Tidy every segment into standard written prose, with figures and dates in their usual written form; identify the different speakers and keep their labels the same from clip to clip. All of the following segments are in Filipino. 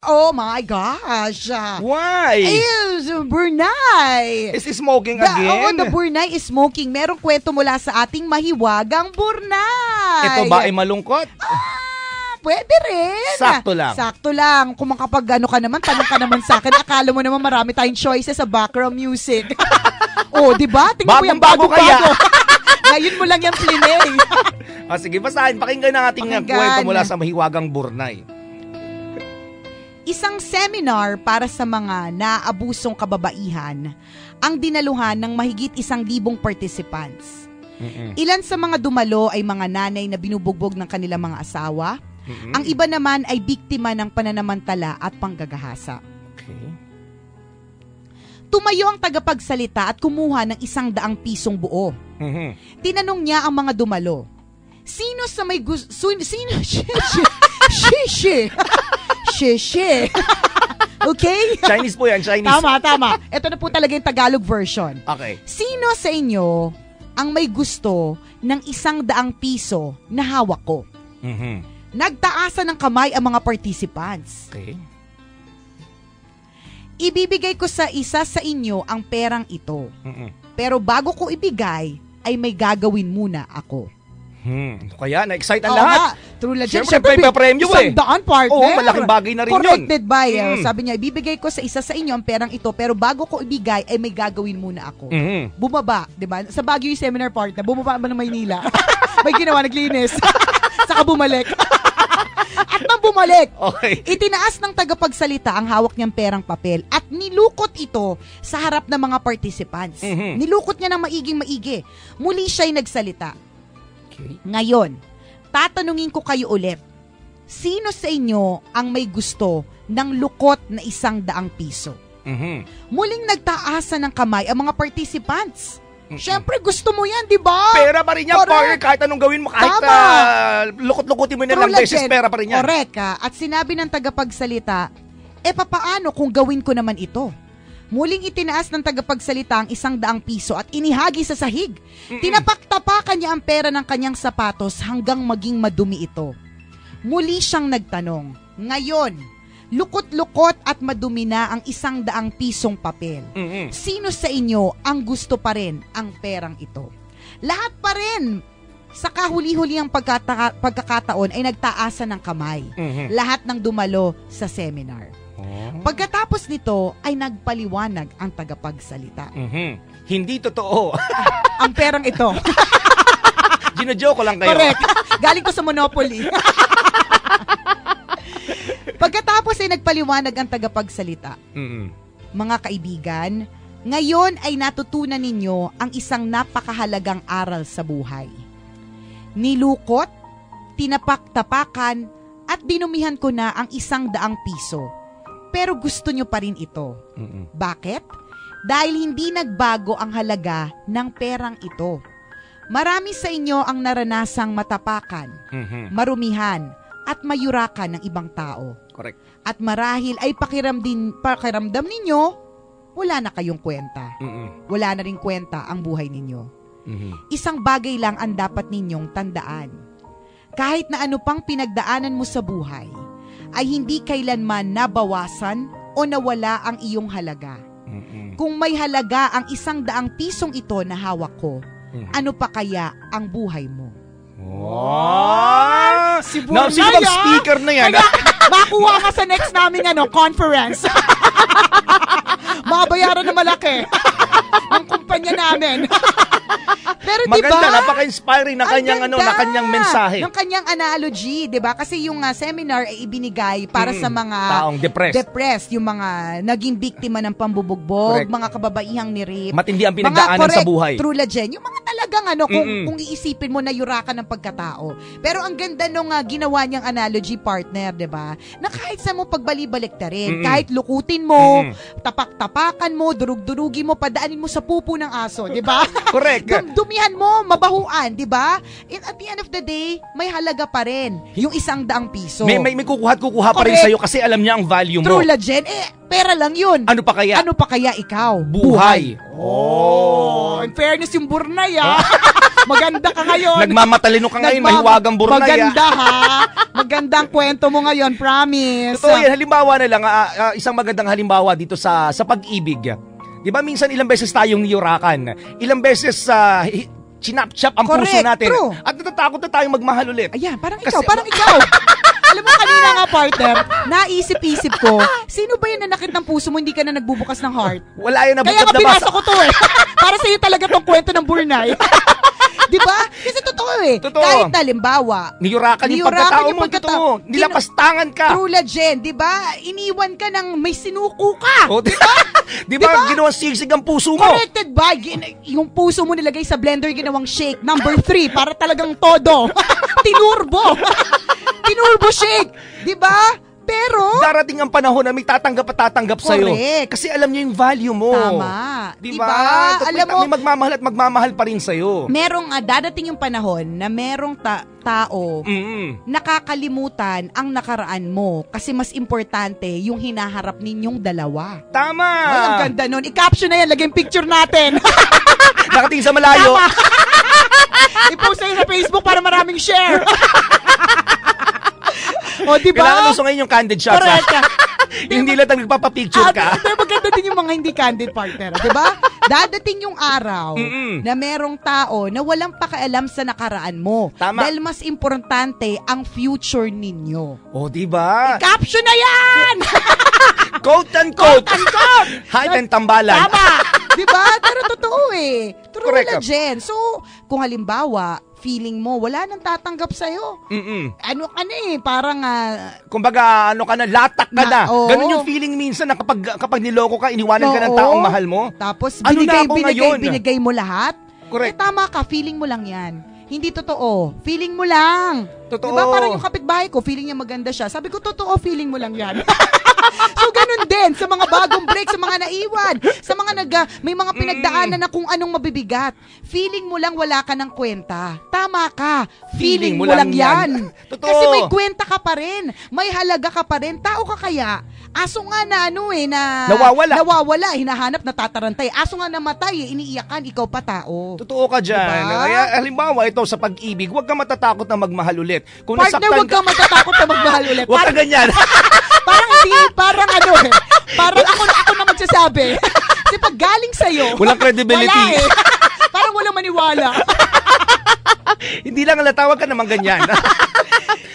Speaker 1: Oh my gosh.
Speaker 2: Why?
Speaker 1: Is Burnay.
Speaker 2: Is he smoking again?
Speaker 1: The Burnay is smoking. Merong kwento mula sa ating mahiwagang Burnay.
Speaker 2: Ito ba ay malungkot?
Speaker 1: Pwede rin.
Speaker 2: Sakto lang.
Speaker 1: Sakto lang. Kung makapag ka naman, tanong ka naman sa akin. Akala mo naman marami tayong choices sa background music. Oh, di ba? Tingnan mo yung
Speaker 2: bago kaya.
Speaker 1: Ngayon mo lang yung plinay.
Speaker 2: Sige, basahin. Pakinggan ang ating kwento mula sa mahiwagang Burnay.
Speaker 1: Isang seminar para sa mga naabusong kababaihan ang dinaluhan ng mahigit 1,000 participants. Ilan sa mga dumalo ay mga nanay na binubugbog ng kanilang mga asawa. Ang iba naman ay biktima ng pananamantala at panggagahasa.
Speaker 2: Okay.
Speaker 1: Tumayo ang tagapagsalita at kumuha ng 100 pisong buo. Tinanong niya ang mga dumalo, sino sa may gusto... Sino? Shishi. Okay?
Speaker 2: Chinese po yan, Chinese.
Speaker 1: Tama. Ito na po talaga yung Tagalog version.
Speaker 2: Okay.
Speaker 1: Sino sa inyo ang may gusto ng 100 piso na hawak ko? Nagtaasan ng kamay ang mga participants.
Speaker 2: Okay.
Speaker 1: Ibibigay ko sa isa sa inyo ang perang ito. Pero bago ko ibigay, ay may gagawin muna ako.
Speaker 2: Kaya, na-excite ang lahat.
Speaker 1: True legend.
Speaker 2: Siyempre, may pa-premyo eh.
Speaker 1: 100, partner.
Speaker 2: Oo, malaking bagay na rin yun.
Speaker 1: Corrected by. Sabi niya, ibibigay ko sa isa sa inyo ang perang ito, pero bago ko ibigay, ay may gagawin muna ako. Bumaba, di ba? Sa Baguio yung seminar partner, bumaba ba ng Maynila? May ginawa, naglinis. Saka bumalik. At nang bumalik, itinaas ng tagapagsalita ang hawak niyang perang papel at nilukot ito sa harap ng mga participants. Nilukot niya ng maiging-maigi. Muli siya'y nagsalita. Ngayon, tatanungin ko kayo ulit. Sino sa inyo ang may gusto ng lukot na 100 piso? Muling nagtaasan ng kamay ang mga participants. Siyempre, gusto mo yan, di ba?
Speaker 2: Pera pa rin yan, partner. Kahit anong gawin mo, kahit lukot-lukutin mo na lang beses, pera pa rin yan.
Speaker 1: Correct. At sinabi ng tagapagsalita, papaano kung gawin ko naman ito? Muling itinaas ng tagapagsalita ang 100 piso at inihagi sa sahig. Tinapak-tapakan niya ang pera ng kanyang sapatos hanggang maging madumi ito. Muli siyang nagtanong, ngayon, lukot-lukot at madumi na ang 100 pisong papel. Sino sa inyo ang gusto pa rin ang perang ito? Lahat pa rin sa kahuli-huli ang pagkakataon ay nagtaasan ng kamay. Lahat ng dumalo sa seminar. Pagkatapos nito ay nagpaliwanag ang tagapagsalita.
Speaker 2: Hindi totoo.
Speaker 1: Ang perang ito.
Speaker 2: Gino-joke ko lang kayo.
Speaker 1: Correct. Galing ko sa Monopoly. Pagkatapos ay nagpaliwanag ang tagapagsalita. Mga kaibigan, ngayon ay natutunan ninyo ang isang napakahalagang aral sa buhay. Nilukot, tinapak-tapakan, at dinumihan ko na ang 100 piso. Pero gusto nyo pa rin ito. Bakit? Dahil hindi nagbago ang halaga ng perang ito. Marami sa inyo ang naranasang matapakan, marumihan, at mayurakan ng ibang tao.
Speaker 2: Correct.
Speaker 1: At marahil ay pakiramdam ninyo, wala na kayong kwenta. Wala na rin kwenta ang buhay ninyo. Isang bagay lang ang dapat ninyong tandaan. Kahit na ano pang pinagdaanan mo sa buhay, ay hindi kailanman nabawasan o nawala ang iyong halaga. Kung may halaga ang 100 pisong ito na hawak ko, ano pa kaya ang buhay mo? Si Burnay,
Speaker 2: sino bang speaker na yan?
Speaker 1: Makuha ka sa next naming conference. Mabayaran na malaki ang kumpanya namin. Pero
Speaker 2: maganda,
Speaker 1: diba,
Speaker 2: napaka-inspiring na kanyang na kanyang mensahe.
Speaker 1: Yung kanyang analogy, 'di ba? Kasi yung seminar ay ibinigay para sa mga
Speaker 2: taong depressed,
Speaker 1: yung mga naging biktima ng pambubugbog,
Speaker 2: correct,
Speaker 1: mga kababaihang nirip.
Speaker 2: Matindi ang pinagdaanan sa buhay.
Speaker 1: True legend. Yung mga talagang kung iisipin mo na yurakan ng pagkatao. Pero ang ganda nung ginawa niyang analogy, partner, 'di ba? Na kahit sa mo pagbali-balik ta rin, kahit lukutin mo, tapak-tapakan mo, durug-durugin mo, padaanin mo sa pupo ng ng aso, di ba?
Speaker 2: Correct.
Speaker 1: Dumihan mo, mabahuan, di ba? And at the end of the day, may halaga pa rin yung 100 piso.
Speaker 2: May kukuha pa rin sa'yo kasi alam niya ang value mo.
Speaker 1: True Lajen, pera lang yun.
Speaker 2: Ano pa kaya?
Speaker 1: Ano pa kaya ikaw?
Speaker 2: Buhay.
Speaker 1: In fairness yung Burnay, Maganda ka ngayon.
Speaker 2: Nagmamatalino ka ngayon, mahiwagang Burnay.
Speaker 1: Maganda, Magandang kwento mo ngayon, promise.
Speaker 2: Totoo yan. Halimbawa na lang, isang magandang halimbawa dito sa pag-ibig. Di ba minsan ilang beses tayong niyurakan? Ilang beses chinap-chap ang puso natin.
Speaker 1: True.
Speaker 2: At natatakot na tayong magmahal ulit.
Speaker 1: Ayan, parang ikaw. Alam mo, kanina nga, partner, naisip-isip ko, sino ba yung nanakit ng puso mo, hindi ka na nagbubukas ng heart?
Speaker 2: Wala yan,
Speaker 1: kaya nga binasa ko to Para sa'yo talaga tong kwento ng Burnay. Di ba? Kasi totoo
Speaker 2: Totoo.
Speaker 1: Kahit halimbawa,
Speaker 2: niyurakan yung pagkatao mo, totoo. Nilapastangan ka.
Speaker 1: True Lajen, di ba? Iniwan ka ng may sinuko ka.
Speaker 2: Di ba? Di ba? Ginawang sigsig ang puso mo.
Speaker 1: Corrected ba? Yung puso mo nilagay sa blender, ginawang shake. Number 3, para talagang todo. Tinurbo. Tinurbo shake. Di ba? Pero
Speaker 2: darating ang panahon na may tatanggap at tatanggap sa'yo. Kasi alam niya yung value mo.
Speaker 1: Tama.
Speaker 2: Diba?
Speaker 1: Alam mo,
Speaker 2: may magmamahal at magmamahal pa rin sa'yo.
Speaker 1: Dadating yung panahon na merong tao nakakalimutan ang nakaraan mo kasi mas importante yung hinaharap ninyong dalawa.
Speaker 2: Tama.
Speaker 1: Ay, ang ganda nun. I-caption na yan. Lagyan picture natin.
Speaker 2: Nakatingin sa malayo.
Speaker 1: Tama. I-post na yun sa Facebook para maraming share. O, diba?
Speaker 2: Kailangan gusto ngayon yung candid shots.
Speaker 1: Correct.
Speaker 2: Hindi lang nagpapapicture ka.
Speaker 1: Pero maganda din yung mga hindi candid partner. Diba? Dadating yung araw na merong tao na walang pakialam sa nakaraan mo.
Speaker 2: Tama.
Speaker 1: Dahil mas importante ang future ninyo.
Speaker 2: O, diba?
Speaker 1: I-caption na yan!
Speaker 2: Quote and quote. Height and tambalan.
Speaker 1: Tama. Diba? Pero totoo True
Speaker 2: Correct.
Speaker 1: Jen. So, kung halimbawa, feeling mo, wala nang tatanggap sa'yo. Ano ka na parang
Speaker 2: kumbaga, ano ka na, latak ka na.
Speaker 1: Oo.
Speaker 2: Ganun yung feeling minsan na kapag niloko ka, iniwanan ka ng taong mahal mo.
Speaker 1: Tapos,
Speaker 2: ano
Speaker 1: binigay mo lahat.
Speaker 2: Correct.
Speaker 1: Tama ka, feeling mo lang yan. Hindi totoo. Feeling mo lang.
Speaker 2: Totoo.
Speaker 1: Diba parang yung kapitbahay ko, feeling niya maganda siya. Sabi ko, totoo, feeling mo lang yan. So, ganun din sa mga bagong break, sa mga naiwan, sa mga may mga pinagdaanan na kung anong mabibigat. Feeling mo lang wala ka ng kwenta. Tama ka. Feeling mo lang yan.
Speaker 2: Totoo.
Speaker 1: Kasi may kwenta ka pa rin. May halaga ka pa rin. Tao ka kaya. Aso nga na nawawala, hinahanap, natatarantay. Aso nga namatay, iniiyakan, ikaw pa tao.
Speaker 2: Totoo ka dyan.
Speaker 1: Diba?
Speaker 2: Kaya halimbawa ito sa pag-ibig, huwag ka matatakot na magmahal ulit. Kung
Speaker 1: Partner, huwag ka matatakot na magmahal ulit.
Speaker 2: Huwag ka ganyan.
Speaker 1: Parang ako na magsasabi. Kasi pag galing sa'yo,
Speaker 2: walang credibility.
Speaker 1: Wala parang walang maniwala.
Speaker 2: Hindi lang halata, huwag ka naman ganyan.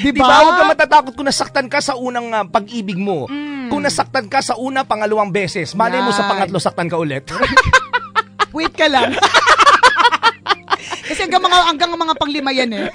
Speaker 1: Diba?
Speaker 2: Huwag ka matatakot kung nasaktan ka sa unang pag-ibig mo. Kung nasaktan ka sa una, pangalawang beses, malay mo sa pangatlo, saktan ka ulit.
Speaker 1: Wait ka lang. Kasi hanggang mga panglima yan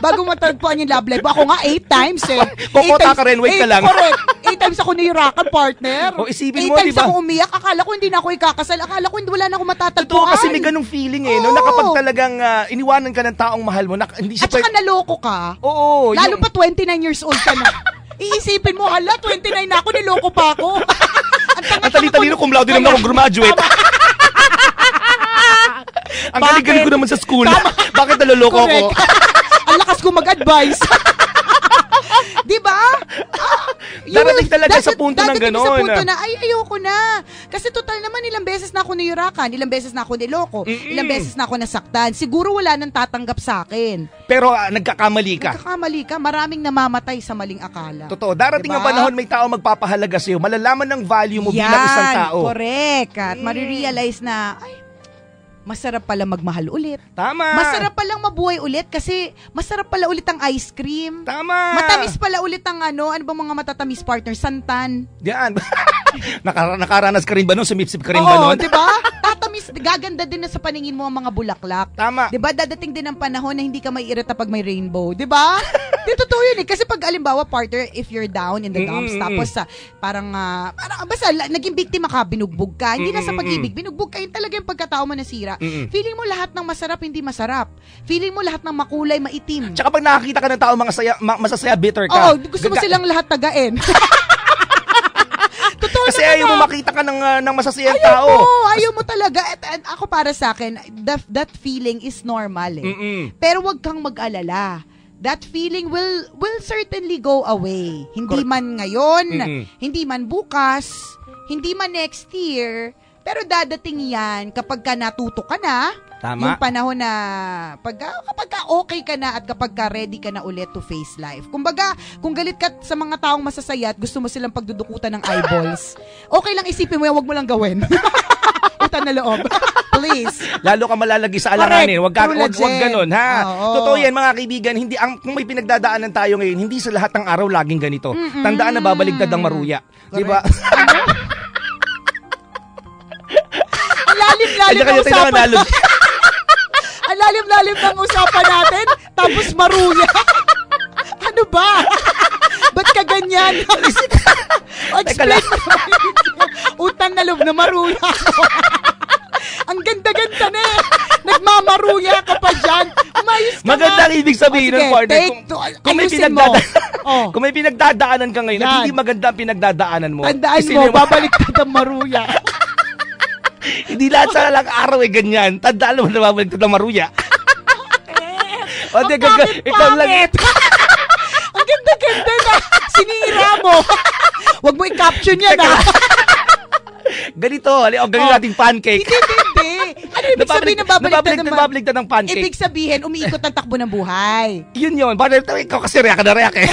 Speaker 1: Bago matagpuan yung love life. Ako nga 8 times
Speaker 2: Kokota ka rin, wait ka lang.
Speaker 1: Correct. 8 times ako nahirakan, partner.
Speaker 2: O isipin
Speaker 1: 8
Speaker 2: mo,
Speaker 1: times
Speaker 2: diba?
Speaker 1: ako umiyak. Akala ko hindi na ako ikakasal. Akala ko wala na ako matatagpuan.
Speaker 2: Totoo kasi may ganung feeling no, na kapag talagang iniwanan ka ng taong mahal mo, hindi siya
Speaker 1: at saka naloko ka.
Speaker 2: Oo.
Speaker 1: Lalo pa 29 years old ka na. Iisipin mo, 29 na ako, niloko pa ako.
Speaker 2: Ang tali-talino, cum laude naman ako graduate. Ang galing-galing ko naman sa school. Bakit naloloko ko?
Speaker 1: Ang lakas ko mag-advise. Diba?
Speaker 2: Darating talaga sa punto ng gano'n.
Speaker 1: Darating sa punto na, ayoko na. Kasi total naman, ilang beses na ako niyurakan, ilang beses na ako niloko, ilang beses na ako nasaktan. Siguro wala nang tatanggap sa akin.
Speaker 2: Pero nagkakamali ka.
Speaker 1: Maraming namamatay sa maling akala.
Speaker 2: Totoo. Darating ang panahon, may tao magpapahalaga sa'yo. Malalaman ng value mo bilang isang tao.
Speaker 1: Correct. At marirealize na, masarap pala magmahal ulit.
Speaker 2: Tama.
Speaker 1: Masarap palang mabuhay ulit kasi masarap pala ulit ang ice cream.
Speaker 2: Tama.
Speaker 1: Matamis pala ulit ang ano bang mga matatamis partner? Santan.
Speaker 2: Diyan. Nakaranas ka rin ba nun? Sumipsip ka rin ba nun?
Speaker 1: Oo, diba? Tatamis. Gaganda din na sa paningin mo ang mga bulaklak.
Speaker 2: Tama.
Speaker 1: Diba? Dadating din ang panahon na hindi ka maiirita pag may rainbow. Diba? Di totoo yun Kasi pag alimbawa, partner, if you're down in the dumps, tapos parang basta naging biktima ka, binugbog ka. Hindi na sa pag-ibig. Binugbog ka. Yun talaga yung pagkatao mo nasira. Feeling mo lahat ng masarap, hindi masarap. Feeling mo lahat ng makulay, maitim.
Speaker 2: Tsaka pag nakakita ka ng tao masasaya, bitter ka.
Speaker 1: Oo, gusto mo silang lahat tagain. Totoo
Speaker 2: Kasi ayaw mo makita ka ng masasayang tao.
Speaker 1: Ayaw mo talaga. At ako para sa akin, that feeling is normal eh. Pero wag kang mag-alala. That feeling will certainly go away. Hindi man ngayon, hindi man bukas, hindi man next year, pero dadating yan kapag ka natuto ka na.
Speaker 2: Tama.
Speaker 1: Yung panahon na kapag ka okay ka na at kapag ka ready ka na ulit to face life. Kumbaga, kung galit ka sa mga taong masasaya at gusto mo silang pagdudukutan ng eyeballs, okay lang isipin mo yan, wag mo lang gawin. Utang na loob. Please.
Speaker 2: Lalo ka malalagi sa alanganin. Wag ganun, ha? Totoo yan, mga kaibigan. Kung may pinagdadaanan tayo ngayon, hindi sa lahat ng araw laging ganito. Tandaan na babaligtad ang maruya. Di ba?
Speaker 1: Ang lalim-lalim ng usapan. Ang lalim-lalim ng usapan natin, tapos maruya. Ano ba? Ba't ka ganyan? Explain mo. Utang na loob na maruya ako. Ang ganda-ganda na eh. Nagmamaruya ka pa dyan. Umayos ka
Speaker 2: maganda ang ibig sabihin ng partner.
Speaker 1: Kung
Speaker 2: may pinagdadaanan ka ngayon at hindi maganda ang pinagdadaanan mo.
Speaker 1: Tandaan mo, babaliktad ang maruya.
Speaker 2: Hindi lahat sa lang araw eh ganyan. Tandaan mo na babaliktad ang maruya. Ikaw lang.
Speaker 1: Ang ganda-ganda na. Sinira mo. Huwag mo i-caption yan ha.
Speaker 2: Ganito, gawin natin pancake.
Speaker 1: Hindi. Ano ibig sabihin ng
Speaker 2: babaliktad ng pancake?
Speaker 1: Ibig sabihin, umiikot ang takbo ng buhay.
Speaker 2: Yun. Ikaw kasi react eh.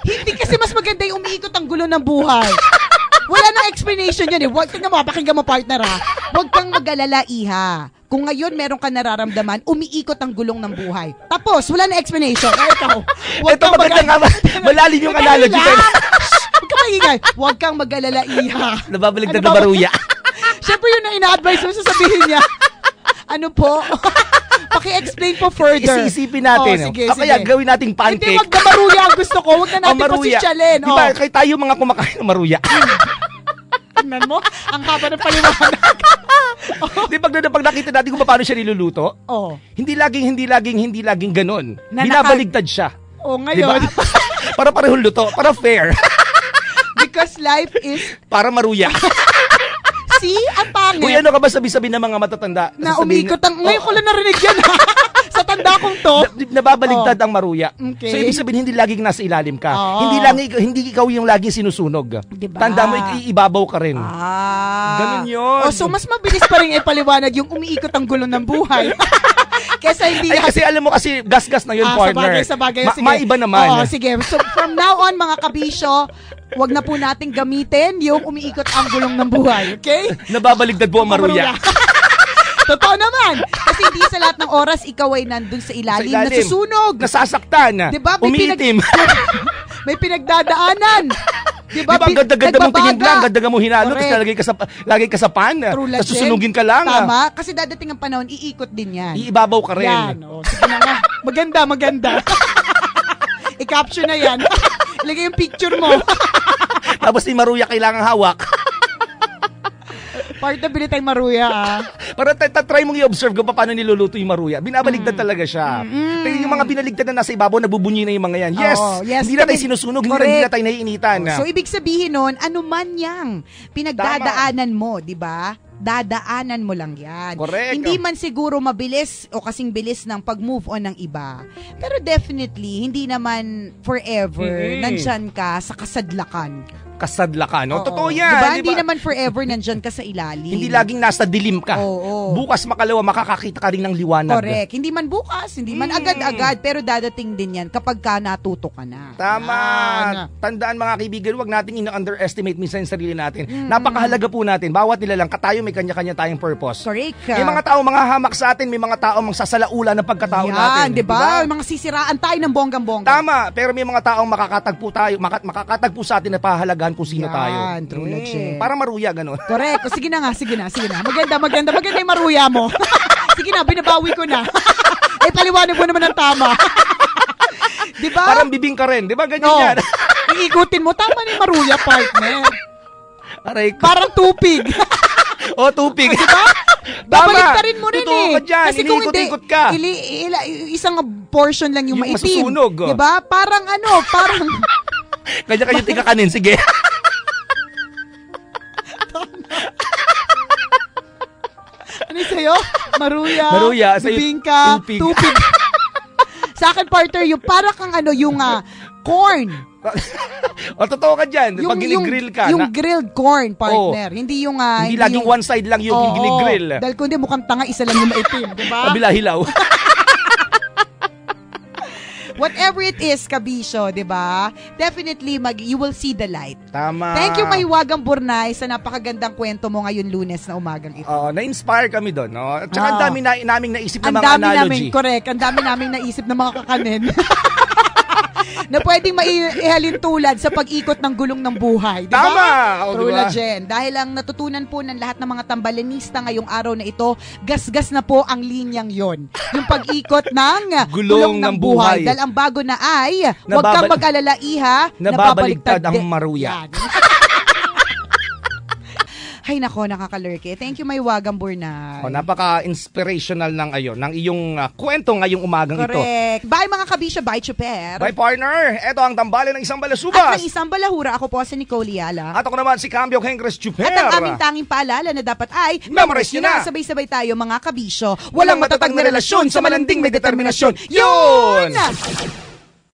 Speaker 1: Hindi kasi mas maganda yung umiikot ang gulo ng buhay. Wala nang explanation yan eh. Pakinggan mo partner ha. Huwag kang mag-alala, iha. Kung ngayon meron ka nararamdaman, umiikot ang gulong ng buhay. Tapos, wala na explanation. Ikaw,
Speaker 2: ito maganda nga, malalim yung analogy.
Speaker 1: Huwag kang maingay. Huwag kang mag-alala, iha.
Speaker 2: Nababaligtad na maruya.
Speaker 1: Siyempre yun na ina-advise mo, sasabihin niya. Ano po? Paki-explain po further.
Speaker 2: Isisipin natin.
Speaker 1: Sige.
Speaker 2: Kaya gawin nating pancake.
Speaker 1: Hindi, wag na maruya ang gusto ko. Huwag na natin pasisyalin.
Speaker 2: Diba, kaya tayo mga kumakain ng maruya.
Speaker 1: Tingnan mo, ang haba ng paliwanag.
Speaker 2: Di pag nakita natin kung paano siya niluluto, hindi laging ganun. Binabaligtad siya.
Speaker 1: Ngayon.
Speaker 2: Diba? Para parehong luto, para fair.
Speaker 1: Because life is
Speaker 2: para maruya.
Speaker 1: See? Ang pangit.
Speaker 2: Kuya, ano ka ba sabi-sabi ng mga matatanda?
Speaker 1: Na umikot ang... Ngayon ko lang narinig yan ha. Sa tanda kong to.
Speaker 2: Nababaligtad ang maruya.
Speaker 1: Okay.
Speaker 2: So, ibig sabihin, hindi laging nasa ilalim ka. Hindi ikaw yung laging sinusunog.
Speaker 1: Diba?
Speaker 2: Tanda mo, ibabaw ka rin. Ganun yun.
Speaker 1: So, mas mabilis pa rin ipaliwanag yung umiikot ang gulo ng buhay. Kesa hindi...
Speaker 2: kasi alam mo, kasi gas-gas na yun, partner.
Speaker 1: Sa bagay.
Speaker 2: Maiba naman.
Speaker 1: Sige. So, from now on, mga kabisyo, wag na po nating gamitin yung umiikot ang gulong ng buhay. Okay?
Speaker 2: Nababaligtad po ang maruya.
Speaker 1: Totoo naman. Kasi hindi sa lahat ng oras ikaw ay nandun sa ilalim. Nasusunog.
Speaker 2: Nasasaktan.
Speaker 1: Diba?
Speaker 2: Umiitim.
Speaker 1: May pinagdadaanan. Diba?
Speaker 2: Ang ganda-ganda mong tingin lang, ganda mo hinalo, tapos lagay ka sa pan, tapos susunugin ka lang.
Speaker 1: Tama. Kasi dadating ang panahon, iikot din yan.
Speaker 2: Iibabaw ka rin.
Speaker 1: Yan. Sige na nga. Maganda. I-caption na yan. Ilagay yung picture mo.
Speaker 2: Tapos ni maruya kailangang hawak.
Speaker 1: Part na binitay maruya
Speaker 2: Para try mong i-observe kung paano niluluto yung maruya. Binabaligtad talaga siya. Pero yung mga binaligtad na nasa ibabaw, nabubunyi na yung mga yan. Yes. Hindi na tayo sinusunog, hindi na tayo naiinitan.
Speaker 1: So, ibig sabihin nun, ano man yang pinagdadaanan mo, di ba? Dadaanan mo lang yan.
Speaker 2: Correct.
Speaker 1: Hindi man siguro mabilis o kasing bilis ng pag-move on ng iba. Pero definitely, hindi naman forever nandyan ka sa kasadlakan.
Speaker 2: Kasadlakan, no? Totoo yan.
Speaker 1: Diba? Hindi naman forever nandyan ka sa ilalim.
Speaker 2: Hindi laging nasa dilim ka. Bukas makalawa, makakakita ka rin ng liwanag.
Speaker 1: Correct. Hindi man bukas, hindi man agad-agad, pero dadating din yan kapag ka natuto ka na.
Speaker 2: Tama. Tandaan mga kaibigan, huwag nating ina-underestimate minsan yung sarili natin. Napakahalaga po natin. Bawat nilalang tayo may kanya-kanya tayong purpose.
Speaker 1: Correct.
Speaker 2: May mga tao mga hamak sa atin, may mga tao magsasalaula ng pagkatao natin.
Speaker 1: Yan, diba? Mga sisiraan tayo ng bonggang-bongga.
Speaker 2: Tama. Pero may mga taong makakatagpo sa atin na pahalagaan kung sino tayo.
Speaker 1: True legit.
Speaker 2: Para maruya, gano'n.
Speaker 1: Correct. Sige na. Maganda yung maruya mo. Sige na, binabawi ko na. Paliwanag mo naman ng tama. Diba?
Speaker 2: Parang bibing ka rin. Diba ganyan yan?
Speaker 1: Iikutin mo. Tama na yung maruya, partner.
Speaker 2: Aray ko.
Speaker 1: Parang tupig.
Speaker 2: Tupig.
Speaker 1: Diba? Babaliktarin mo rin
Speaker 2: ka dyan.
Speaker 1: Kasi kung hindi,
Speaker 2: ka.
Speaker 1: isang portion lang yung maitim.
Speaker 2: Masusunog.
Speaker 1: Diba? Parang
Speaker 2: Kanya-kanya tika kanin. Sige.
Speaker 1: Maruya, bibingka, tupig. Sa akin, partner, yung para kang corn.
Speaker 2: O, totoo ka dyan. Pag ginigrill ka.
Speaker 1: Yung grilled corn, partner. Hindi yung...
Speaker 2: hindi laging one side lang yung ginigrill.
Speaker 1: Dahil kundi mukhang tanga, isa lang yung maitim. Diba?
Speaker 2: Kabila hilaw.
Speaker 1: Whatever it is, kabisyo, di ba? Definitely, you will see the light.
Speaker 2: Tama.
Speaker 1: Thank you, Mahiwagang Burnay, sa napakagandang kwento mo ngayon Lunes na umagang ito.
Speaker 2: Na-inspire kami doon. No? At saka ang dami naming naisip na mga analogy.
Speaker 1: Ang dami naming naisip na mga kakanin. Na pwedeng maihalin tulad sa pag-ikot ng gulong ng buhay. Diba?
Speaker 2: Tama!
Speaker 1: True na, Jen. Dahil ang natutunan po ng lahat ng mga tambalanista ngayong araw na ito, gasgas na po ang linyang yon. Yung pag-ikot ng gulong ng buhay. Dahil ang bago na ay, huwag kang mag-alala, iha,
Speaker 2: nababaligtad ang maruya.
Speaker 1: Ay nako, nakakalurke. Thank you, Mahiwagang Burnay.
Speaker 2: Napaka-inspirational ng iyong kwento ngayong umagang ito.
Speaker 1: Correct. Bye mga kabisyo, bye Chuper.
Speaker 2: Bye partner. Ito ang tambalan ng isang balasubas.
Speaker 1: At ng isang balahura, ako po si Nicole Yala.
Speaker 2: At ako naman si Cambio Hengres Chuper.
Speaker 1: At ang aming tanging paalala na dapat ay
Speaker 2: memorize nyo na.
Speaker 1: Sabay-sabay tayo mga kabisyo. Walang matatag na relasyon sa malanding may determinasyon. Yun!